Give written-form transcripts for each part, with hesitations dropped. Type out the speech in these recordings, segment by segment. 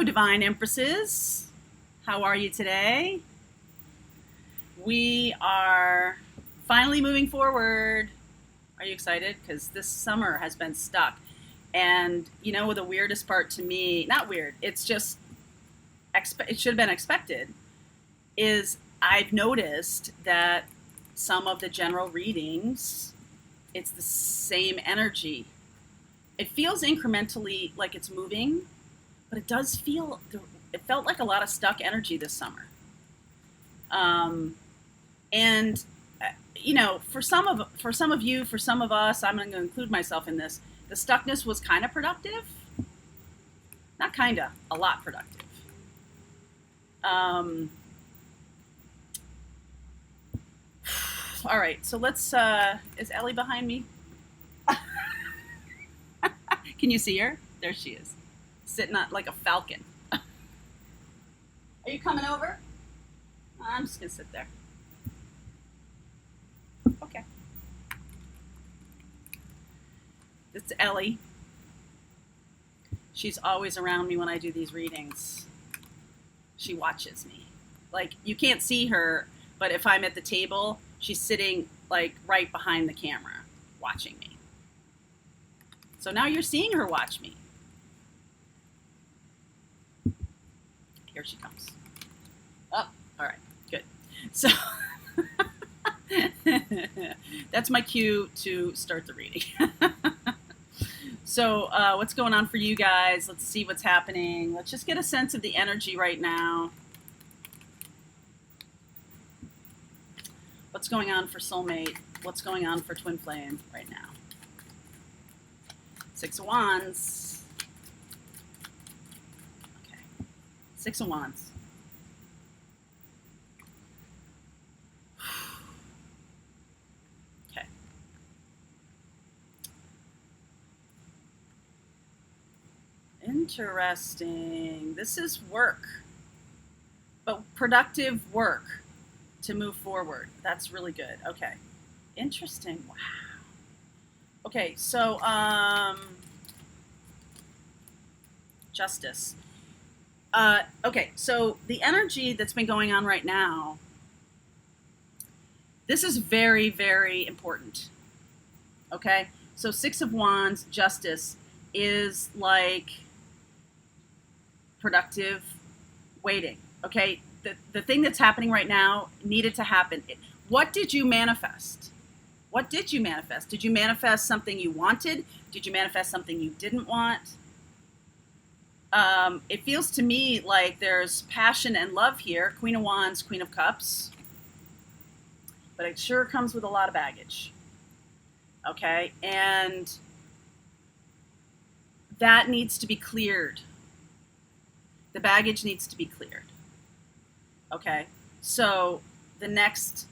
Hello, Divine Empresses. How are you today? We are finally moving forward. Are you excited? Because this summer has been stuck. And you know, the weirdest part to me, not weird, it's just, it should have been expected, is I've noticed that some of the general readings, it's the same energy. It feels incrementally like it's moving, but it does feel, it felt like a lot of stuck energy this summer. And you know, for some of you, for some of us, I'm going to include myself in this. The stuckness was kind of productive, not kind of, a lot productive. All right, so let's. Is Ellie behind me? Can you see her? There she is, sitting on like a falcon. Are you coming over? I'm just gonna sit there. Okay. It's Ellie. She's always around me when I do these readings. She watches me. Like, you can't see her, but if I'm at the table, she's sitting like right behind the camera watching me. So now you're seeing her watch me. Here she comes. Oh, all right, good. So that's my cue to start the reading. So what's going on for you guys? Let's see what's happening. Let's just get a sense of the energy right now. What's going on for soulmate? What's going on for twin flame right now? Six of Wands. Okay. Six of Wands. Okay. Interesting. This is work, but productive work to move forward. That's really good. Okay. Interesting. Wow. Okay, so justice. Okay, so the energy that's been going on right now, this is very, very important. Okay, so Six of Wands, justice, is like productive waiting. Okay, the thing that's happening right now needed to happen. What did you manifest? What did you manifest? Did you manifest something you wanted? Did you manifest something you didn't want? It feels to me like there's passion and love here. Queen of Wands, Queen of Cups. But it sure comes with a lot of baggage. Okay? And that needs to be cleared. The baggage needs to be cleared. Okay? So the next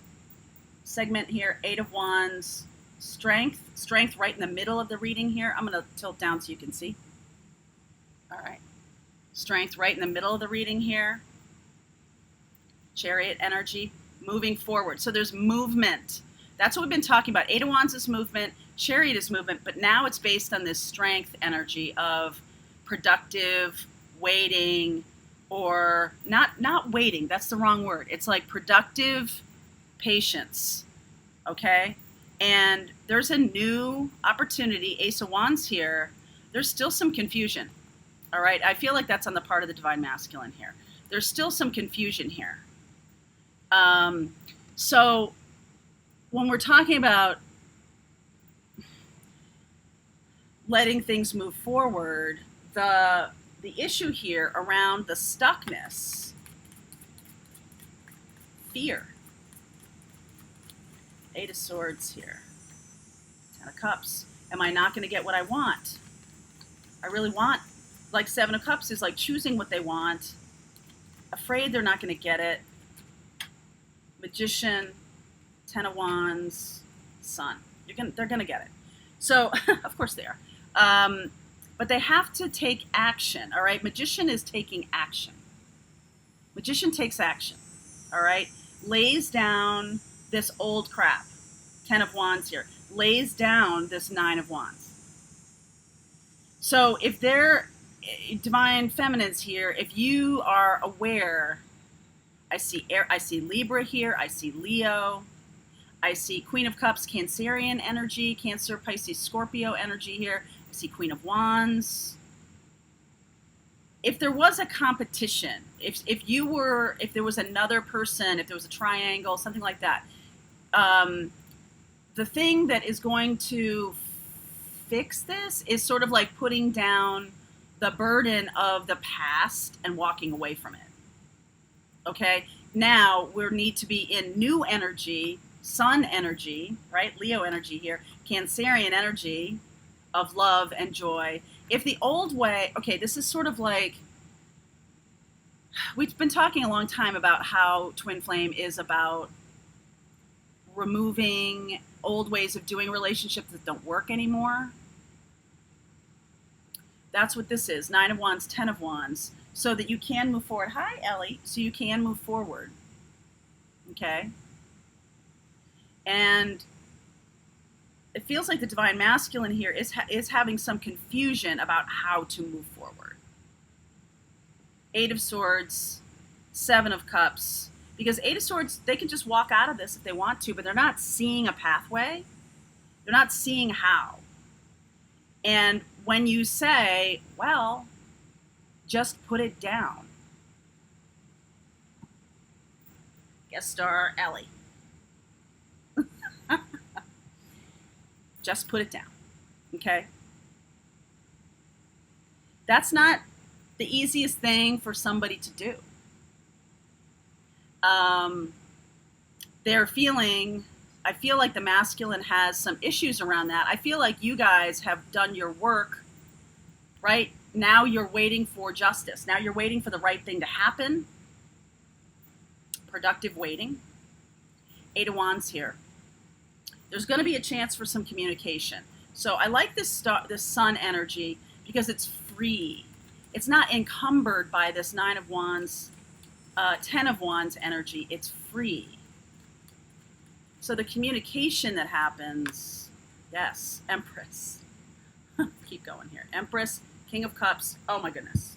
segment here, Eight of Wands, strength right in the middle of the reading here. I'm going to tilt down so you can see. All right. Strength right in the middle of the reading here. Chariot energy, moving forward. So there's movement. That's what we've been talking about. Eight of Wands is movement, Chariot is movement, but now it's based on this strength energy of productive waiting, or not waiting. That's the wrong word. It's like productive patience, okay? And there's a new opportunity, Ace of Wands here. There's still some confusion, all right? I feel like that's on the part of the Divine Masculine here. There's still some confusion here. So when we're talking about letting things move forward, the issue here around the stuckness, fear. Eight of Swords here. Ten of Cups. Am I not going to get what I want? I really want, like Seven of Cups is like choosing what they want. Afraid they're not going to get it. Magician, Ten of Wands, Sun. They're going to get it. So, of course they are. But they have to take action, all right? Magician is taking action. Magician takes action, all right? Lays down this old crap. Ten of Wands here. Lays down this Nine of Wands. So if they're Divine Feminines here, if you are aware, I see air, I see Libra here, I see Leo, I see Queen of Cups, Cancerian energy, Cancer, Pisces, Scorpio energy here. I see Queen of Wands. If there was a competition, if there was another person, if there was a triangle, something like that, the thing that is going to fix this is sort of like putting down the burden of the past and walking away from it. Okay, now we need to be in new energy, sun energy, right? Leo energy here, Cancerian energy of love and joy. If the old way, okay, this is sort of like, we've been talking a long time about how Twin Flame is about removing old ways of doing relationships that don't work anymore. That's what this is, 9 of Wands, 10 of Wands, so that you can move forward. Hi, Ellie. So you can move forward, okay? And it feels like the Divine Masculine here is having some confusion about how to move forward. 8 of Swords, 7 of Cups, because 8 of Swords, they can just walk out of this if they want to, but they're not seeing a pathway. They're not seeing how. And when you say, well, just put it down. Guest star Ellie. Just put it down, okay? That's not the easiest thing for somebody to do. They're feeling, I feel like the masculine has some issues around that. I feel like you guys have done your work, right? Now you're waiting for justice. Now you're waiting for the right thing to happen. Productive waiting. 8 of Wands here. There's going to be a chance for some communication. So I like this sun energy because it's free. It's not encumbered by this 9 of Wands, 10 of Wands energy. It's free. So the communication that happens, yes, Empress. Keep going here. Empress, King of Cups. Oh my goodness.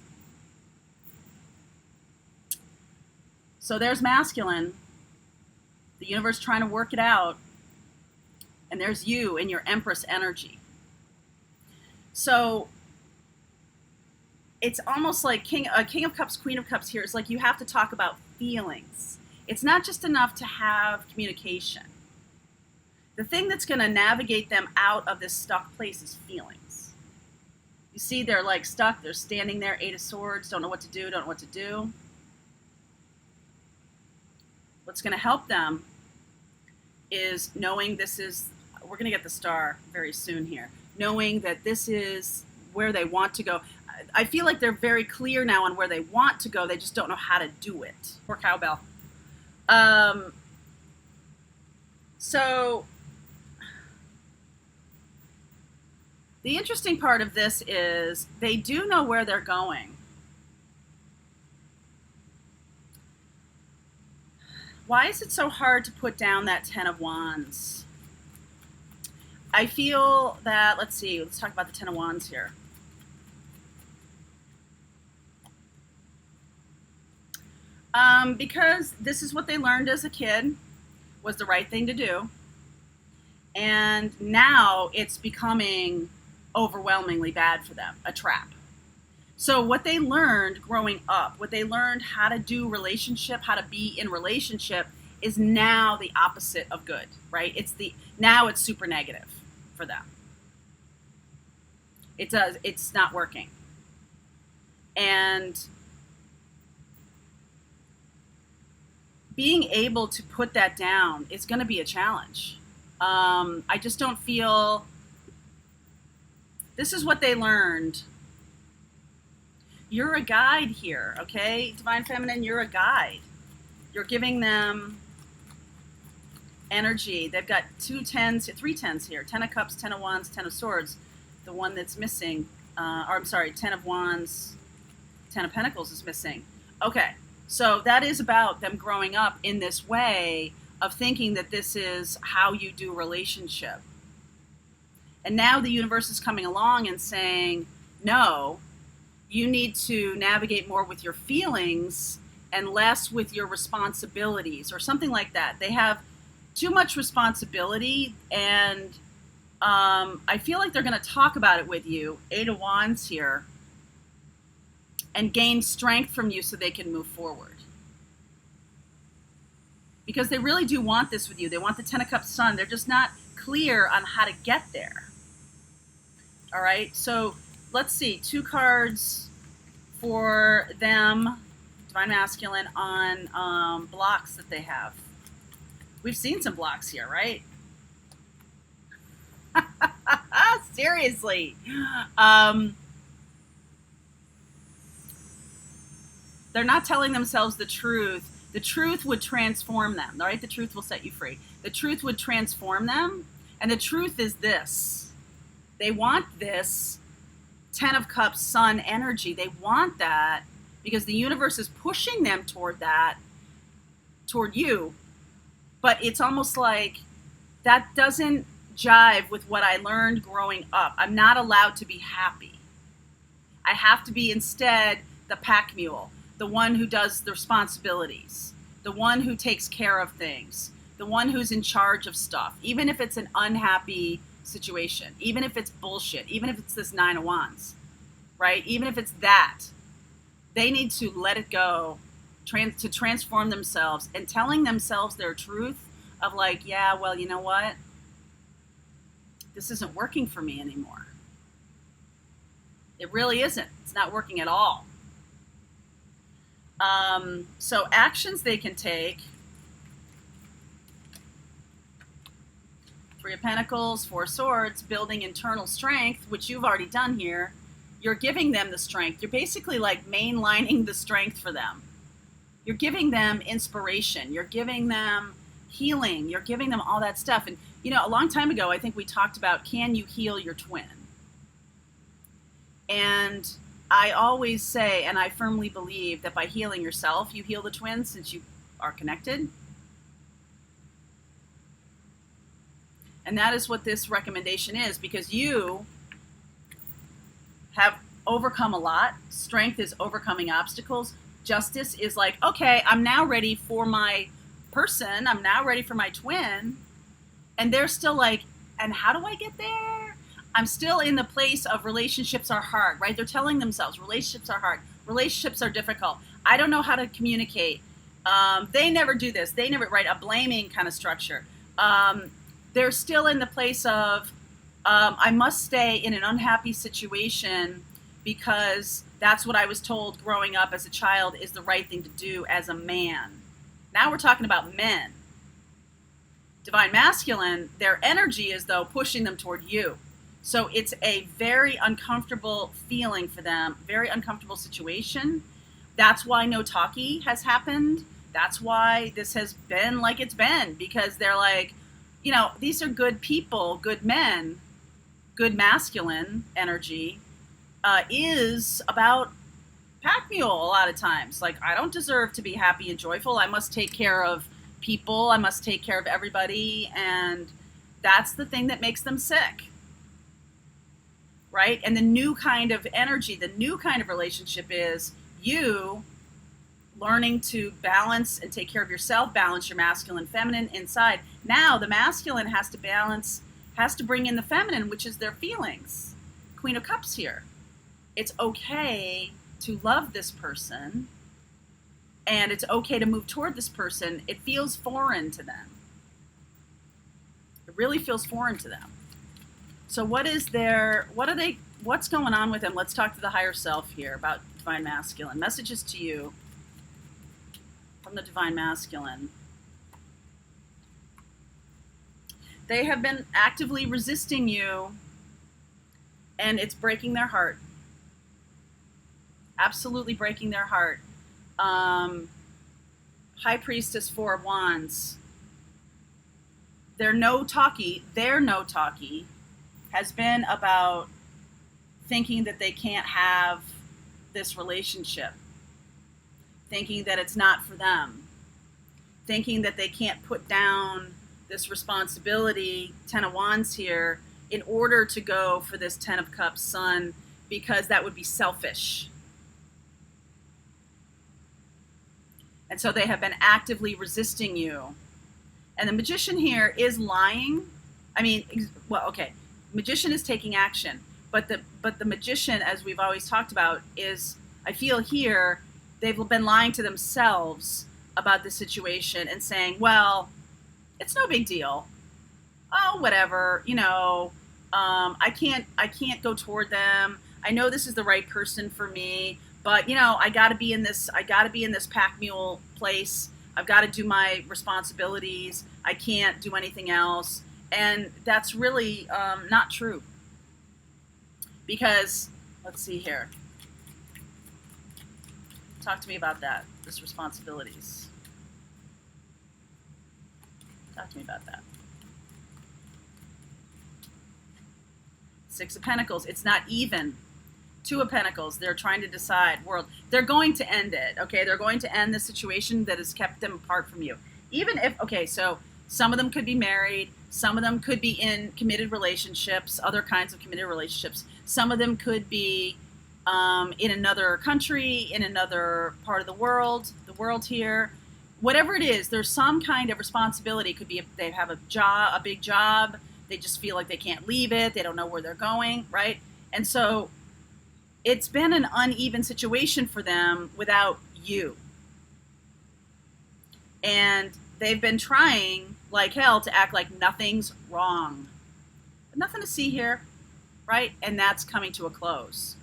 So there's masculine. The universe trying to work it out. And there's you in your Empress energy. So it's almost like King of Cups, Queen of Cups here. It's like you have to talk about feelings. It's not just enough to have communication. The thing that's going to navigate them out of this stuck place is feelings. You see, they're like stuck. They're standing there, 8 of Swords, don't know what to do, don't know what to do. What's going to help them is knowing this is, we're going to get the star very soon here, knowing that this is where they want to go. I feel like they're very clear now on where they want to go. They just don't know how to do it. Poor cowbell. So the interesting part of this is they do know where they're going. Why is it so hard to put down that 10 of Wands? I feel that, let's see, let's talk about the 10 of Wands here. Because this is what they learned as a kid was the right thing to do. And now it's becoming overwhelmingly bad for them, a trap. So what they learned growing up, what they learned how to do relationship, how to be in relationship, is now the opposite of good, right? Now it's super negative for them. It's not working. And being able to put that down is going to be a challenge. I just don't feel, this is what they learned. You're a guide here, okay? Divine Feminine, you're a guide. You're giving them energy. They've got 3 10s here. 10 of Cups, 10 of Wands, 10 of Swords. The one that's missing, 10 of Wands, 10 of Pentacles is missing. Okay, so that is about them growing up in this way of thinking that this is how you do relationship. And now the universe is coming along and saying, no, You need to navigate more with your feelings and less with your responsibilities or something like that. They have too much responsibility, and I feel like they're going to talk about it with you, Eight of Wands here, and gain strength from you so they can move forward. Because they really do want this with you. They want the Ten of Cups Sun. They're just not clear on how to get there. All right, so let's see. 2 cards for them, Divine Masculine, on blocks that they have. We've seen some blocks here, right? Seriously. They're not telling themselves the truth. The truth would transform them, all right? The truth will set you free. The truth would transform them, and the truth is this. They want this Ten of Cups Sun energy. They want that because the universe is pushing them toward that, toward you. But it's almost like that doesn't jive with what I learned growing up. I'm not allowed to be happy. I have to be instead the pack mule, the one who does the responsibilities, the one who takes care of things, the one who's in charge of stuff, even if it's an unhappy situation, even if it's bullshit, even if it's this 9 of Wands, right? Even if it's that, they need to let it go, to transform themselves, and telling themselves their truth of like, yeah, well, you know what? This isn't working for me anymore. It really isn't. It's not working at all. So actions they can take. 3 of Pentacles, 4 of Swords, building internal strength, which you've already done here. You're giving them the strength. You're basically like mainlining the strength for them. You're giving them inspiration. You're giving them healing. You're giving them all that stuff. And, you know, a long time ago, I think we talked about, can you heal your twin? And I always say, and I firmly believe, that by healing yourself, you heal the twin since you are connected. And that is what this recommendation is, because you have overcome a lot. Strength is overcoming obstacles. Justice is like, okay, I'm now ready for my person. I'm now ready for my twin. And they're still like, and how do I get there? I'm still in the place of relationships are hard, right? They're telling themselves relationships are hard. Relationships are difficult. I don't know how to communicate. They never do this. They never, right? A blaming kind of structure. They're still in the place of, I must stay in an unhappy situation because that's what I was told growing up as a child is the right thing to do as a man. Now we're talking about men. Divine Masculine, their energy is though pushing them toward you. So it's a very uncomfortable feeling for them, very uncomfortable situation. That's why no talkie has happened. That's why this has been like it's been, because they're like, you know, these are good people, good men. Good masculine energy is about pack mule a lot of times. Like, I don't deserve to be happy and joyful. I must take care of people. I must take care of everybody. And that's the thing that makes them sick. Right? And the new kind of energy, the new kind of relationship is you learning to balance and take care of yourself, balance your masculine, feminine inside. Now the masculine has to balance, has to bring in the feminine, which is their feelings. Queen of Cups here. It's okay to love this person, and it's okay to move toward this person. It feels foreign to them. It really feels foreign to them. So what's going on with them? Let's talk to the higher self here about Divine Masculine. Messages to you from the Divine Masculine. They have been actively resisting you, and it's breaking their heart. Absolutely breaking their heart. High Priestess, 4 of Wands. Their no talkie has been about thinking that they can't have this relationship, thinking that it's not for them, thinking that they can't put down this responsibility, 10 of Wands here, in order to go for this 10 of Cups Sun, because that would be selfish. And so they have been actively resisting you. And the magician here is lying. I mean, well, okay, magician is taking action, but the magician, as we've always talked about, is, I feel here, they've been lying to themselves about the situation and saying, well, it's no big deal. Oh, whatever, I can't go toward them. I know this is the right person for me, but I got to be in this. I got to be in this pack mule place. I've got to do my responsibilities. I can't do anything else, and that's really not true. Because let's see here. Talk to me about that. This responsibilities. Talk to me about that. Six of Pentacles. It's not even. Two of Pentacles. They're trying to decide. World. They're going to end it. Okay. They're going to end the situation that has kept them apart from you. Even if, okay, so some of them could be married. Some of them could be in committed relationships, other kinds of committed relationships. Some of them could be in another country, in another part of the world here. Whatever it is, there's some kind of responsibility. It could be they have a job, a big job. They just feel like they can't leave it. They don't know where they're going, right? And so it's been an uneven situation for them without you. And they've been trying like hell to act like nothing's wrong. But nothing to see here, right? And that's coming to a close.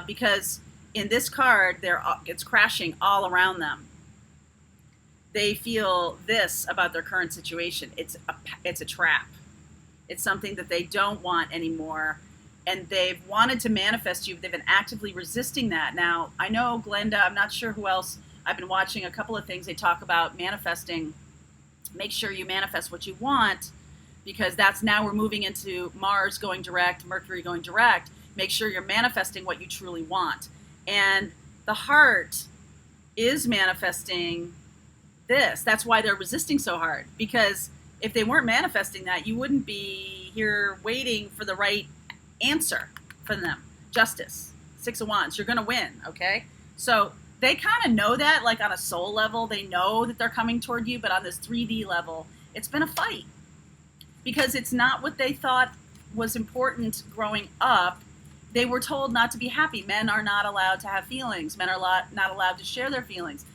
Because in this card, it's crashing all around them. They feel this about their current situation. It's a trap. It's something that they don't want anymore. And they've wanted to manifest you. They've been actively resisting that. Now, I know Glenda, I'm not sure who else. I've been watching a couple of things. They talk about manifesting. Make sure you manifest what you want, because that's now we're moving into Mars going direct, Mercury going direct. Make sure you're manifesting what you truly want. And the heart is manifesting this. That's why they're resisting so hard, because if they weren't manifesting that, you wouldn't be here waiting for the right answer for them. Justice, Six of Wands, you're going to win, okay? So they kind of know that, like on a soul level, they know that they're coming toward you, but on this 3D level, it's been a fight because it's not what they thought was important growing up. They were told not to be happy. Men are not allowed to have feelings. Men are not allowed to share their feelings.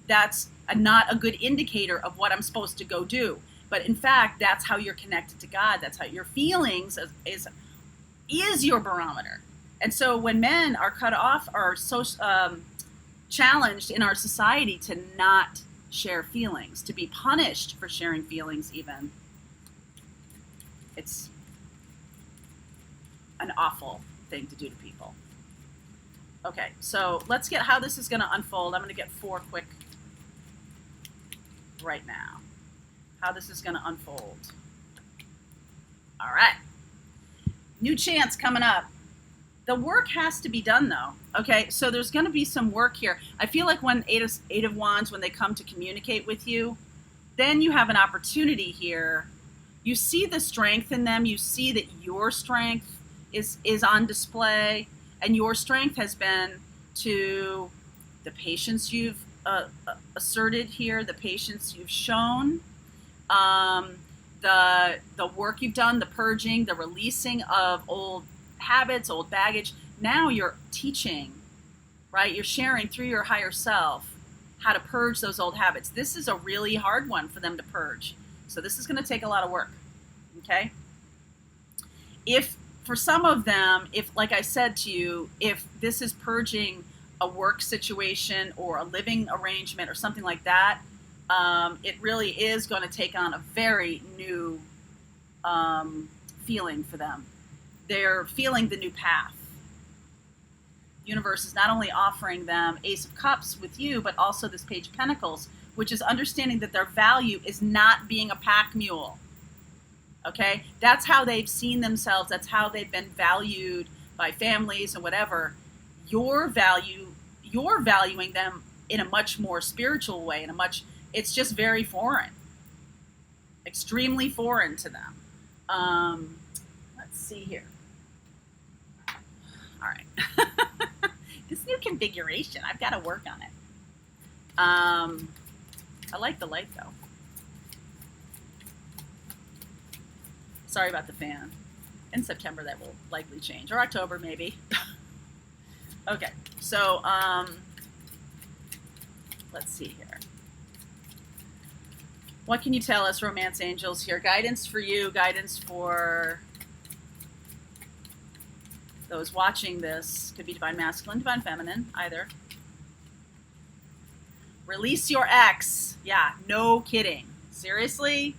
That's not a good indicator of what I'm supposed to go do. But in fact, that's how you're connected to God. That's how your feelings is your barometer. And so when men are cut off or so challenged in our society to not share feelings, to be punished for sharing feelings even, it's an awful thing to do to people. Okay, so let's get how this is going to unfold. I'm going to get 4 quick right now. How this is going to unfold. All right. New chance coming up. The work has to be done, though. Okay, so there's going to be some work here. I feel like when Eight of Wands, when they come to communicate with you, then you have an opportunity here. You see the strength in them. You see that your strength is on display, and your strength has been to the patience you've asserted here, the patience you've shown, the work you've done, the purging, the releasing of old habits, old baggage. Now you're teaching, right? You're sharing through your higher self how to purge those old habits. This is a really hard one for them to purge. So this is going to take a lot of work, okay? If for some of them, if, like I said to you, if this is purging a work situation or a living arrangement or something like that, it really is going to take on a very new feeling for them. They're feeling the new path. Universe is not only offering them Ace of Cups with you, but also this Page of Pentacles, which is understanding that their value is not being a pack mule. Okay? That's how they've seen themselves. That's how they've been valued by families and whatever. You're valuing them in a much more spiritual way, it's just very foreign. Extremely foreign to them. Let's see here. All right. This new configuration, I've got to work on it. I like the light though. Sorry about the fan. In September that will likely change, or October maybe. Okay, so let's see here. What can you tell us, romance angels, here? Guidance for you, guidance for those watching this. Could be divine masculine, divine feminine, either. Release your ex. Yeah, no kidding. Seriously?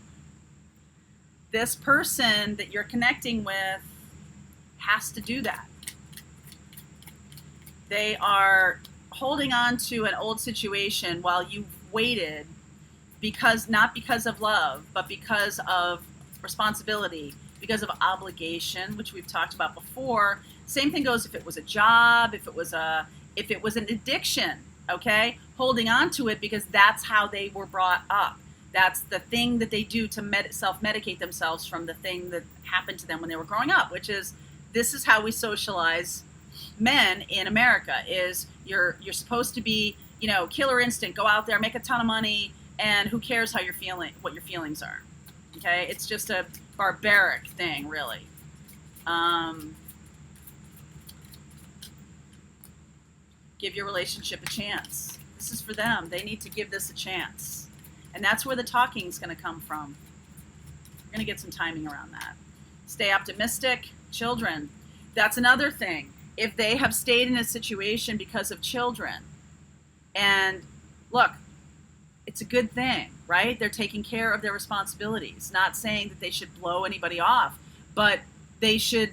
This person that you're connecting with has to do that. They are holding on to an old situation while you waited, because not because of love, but because of responsibility, because of obligation, which we've talked about before. Same thing goes if it was a job, if it was an addiction, okay? Holding on to it because that's how they were brought up. That's the thing that they do to self-medicate themselves from the thing that happened to them when they were growing up, which is, this is how we socialize men in America, is you're supposed to be, killer instinct, go out there, make a ton of money, and who cares how you're feeling, what your feelings are, okay? It's just a barbaric thing, really. Give your relationship a chance. This is for them. They need to give this a chance. And that's where the talking is going to come from. We're going to get some timing around that. Stay optimistic. Children. That's another thing. If they have stayed in a situation because of children, and look, it's a good thing, right? They're taking care of their responsibilities. Not saying that they should blow anybody off, but they should,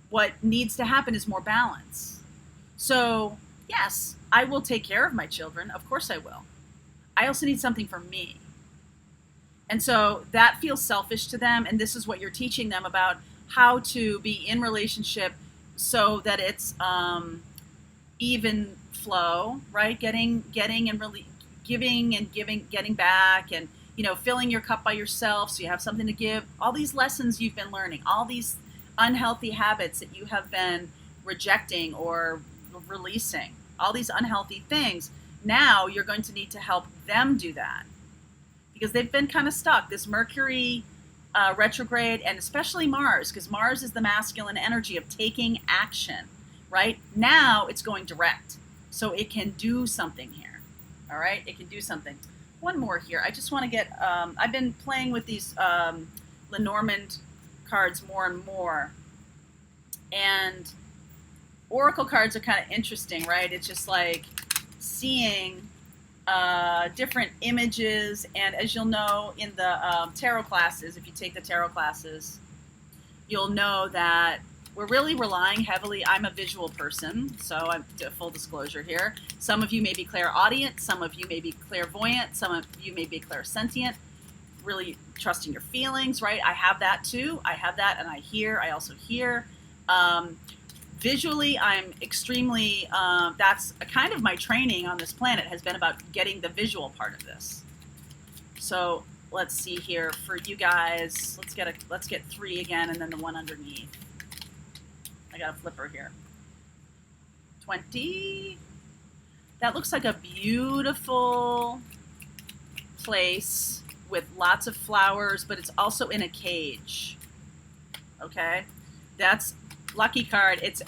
what needs to happen is more balance. So, yes, I will take care of my children. Of course I will. I also need something for me. And so that feels selfish to them, and this is what you're teaching them about how to be in relationship so that it's even flow, right? Getting and really giving and getting back, and filling your cup by yourself so you have something to give. All these lessons you've been learning, all these unhealthy habits that you have been rejecting or releasing, all these unhealthy things. Now you're going to need to help them do that, because they've been kind of stuck. This Mercury retrograde, and especially Mars, because Mars is the masculine energy of taking action, right? Now it's going direct, so it can do something here. All right, it can do something. One more here. I just want to get, I've been playing with these Lenormand cards more and more, and Oracle cards are kind of interesting, right? It's just like seeing different images, and as you'll know in the tarot classes, if you take the tarot classes, you'll know that we're really relying heavily. I'm a visual person, so I'm, full disclosure here. Some of you may be clairaudient, some of you may be clairvoyant, some of you may be clairsentient, really trusting your feelings, right? I have that too. I have that, and I also hear. Visually, I'm extremely, that's a kind of my training on this planet has been about getting the visual part of this. So let's see here for you guys. Let's get 3 again, and then the one underneath. I got a flipper here. 20. That looks like a beautiful place with lots of flowers, but it's also in a cage. Okay, that's lucky card. It's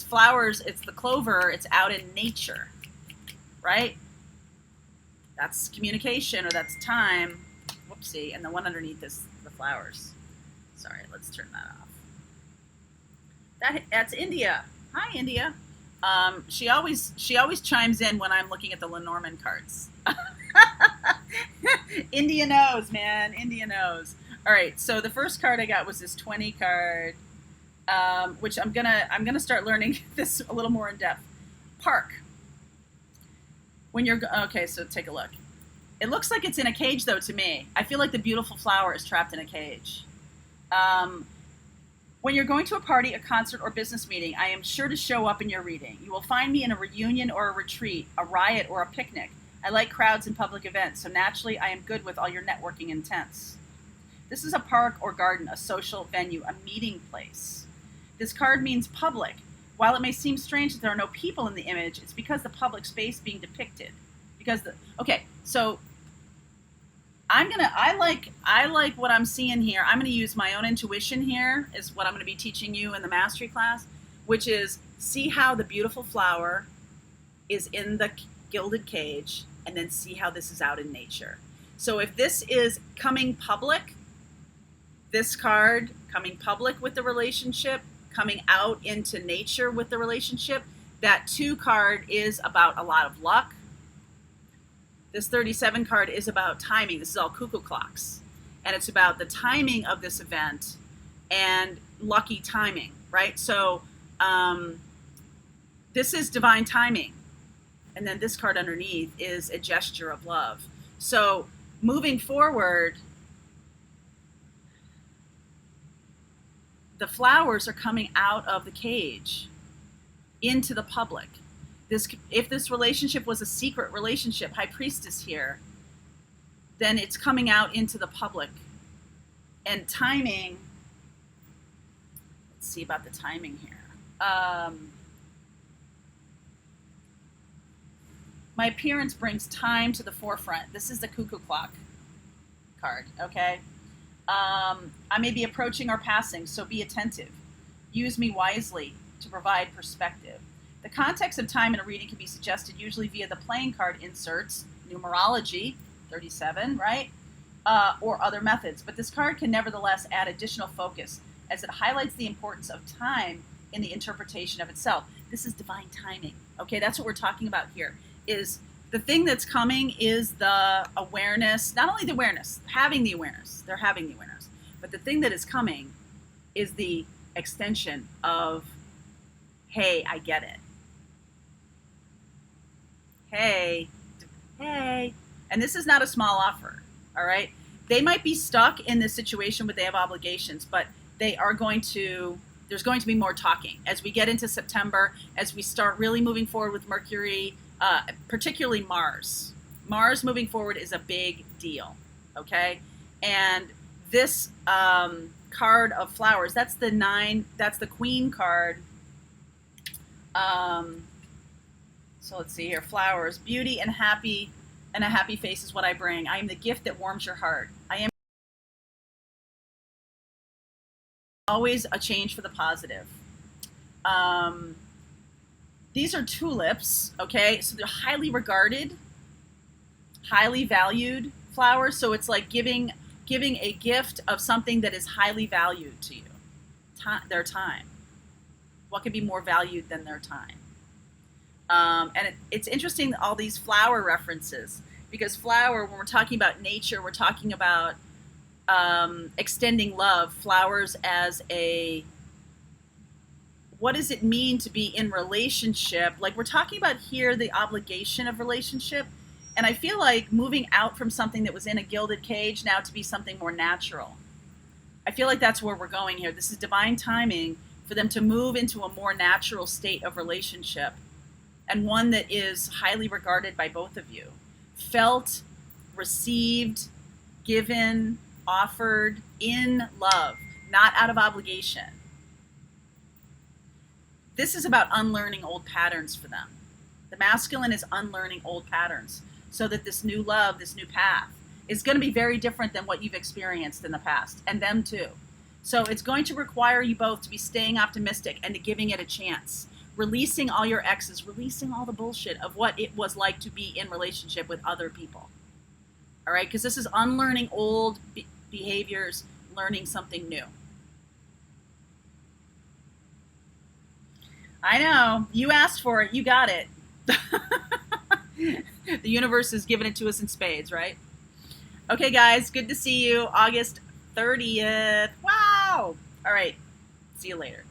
flowers, it's the clover, it's out in nature, right? That's communication, or that's time. Whoopsie. And the one underneath is the flowers. Sorry, let's turn that off. That's India. Hi, India. She always chimes in when I'm looking at the Lenormand cards. India knows, man. India knows. All right, so the first card I got was this 20 card. Which I'm gonna start learning this a little more in depth. Park. When you're okay, so take a look. It looks like it's in a cage though to me. I feel like the beautiful flower is trapped in a cage. When you're going to a party, a concert, or business meeting, I am sure to show up in your reading. You will find me in a reunion or a retreat, a riot or a picnic. I like crowds and public events, so naturally I am good with all your networking intents. This is a park or garden, a social venue, a meeting place. This card means public. While it may seem strange that there are no people in the image, it's because the public space being depicted because okay, so I like what I'm seeing here. I'm gonna use my own intuition here is what I'm gonna be teaching you in the mastery class, which is see how the beautiful flower is in the gilded cage, and then see how this is out in nature. So if this is coming public, this card coming public with the relationship, coming out into nature with the relationship, that 2 card is about a lot of luck. This 37 card is about timing. This is all cuckoo clocks. And it's about the timing of this event and lucky timing, right? So this is divine timing. And then this card underneath is a gesture of love. So moving forward, the flowers are coming out of the cage into the public. If this relationship was a secret relationship, High Priestess here, then it's coming out into the public. And timing, let's see about the timing here. My appearance brings time to the forefront. This is the cuckoo clock card, okay? I may be approaching or passing, so be attentive. Use me wisely to provide perspective. The context of time in a reading can be suggested usually via the playing card inserts, numerology, 37, right? Or other methods. But this card can nevertheless add additional focus as it highlights the importance of time in the interpretation of itself. This is divine timing, okay? That's what we're talking about here, is the thing that's coming is the awareness, not only the awareness, having the awareness, they're having the awareness, but the thing that is coming is the extension of, hey, I get it. Hey, and this is not a small offer, all right? They might be stuck in this situation where they have obligations, but they are there's going to be more talking. As we get into September, as we start really moving forward with Mercury, particularly Mars. Mars moving forward is a big deal, okay? And this card of flowers, that's the 9, that's the Queen card. So let's see here, flowers, beauty and a happy face is what I bring. I am the gift that warms your heart. I am always a change for the positive. These are tulips, okay? So they're highly regarded, highly valued flowers. So it's like giving a gift of something that is highly valued to you, their time. What could be more valued than their time? And it's interesting, all these flower references, because flower, when we're talking about nature, we're talking about extending love, flowers as a, what does it mean to be in relationship? Like we're talking about here, the obligation of relationship. And I feel like moving out from something that was in a gilded cage now to be something more natural. I feel like that's where we're going here. This is divine timing for them to move into a more natural state of relationship, and one that is highly regarded by both of you. Felt, received, given, offered in love, not out of obligation. This is about unlearning old patterns for them. The masculine is unlearning old patterns so that this new love, this new path, is going to be very different than what you've experienced in the past, and them too. So it's going to require you both to be staying optimistic and to giving it a chance. Releasing all your exes, releasing all the bullshit of what it was like to be in relationship with other people. All right? Because this is unlearning old behaviors, learning something new. I know. You asked for it. You got it. The universe is giving it to us in spades, right? Okay, guys. Good to see you. August 30th. Wow. All right. See you later.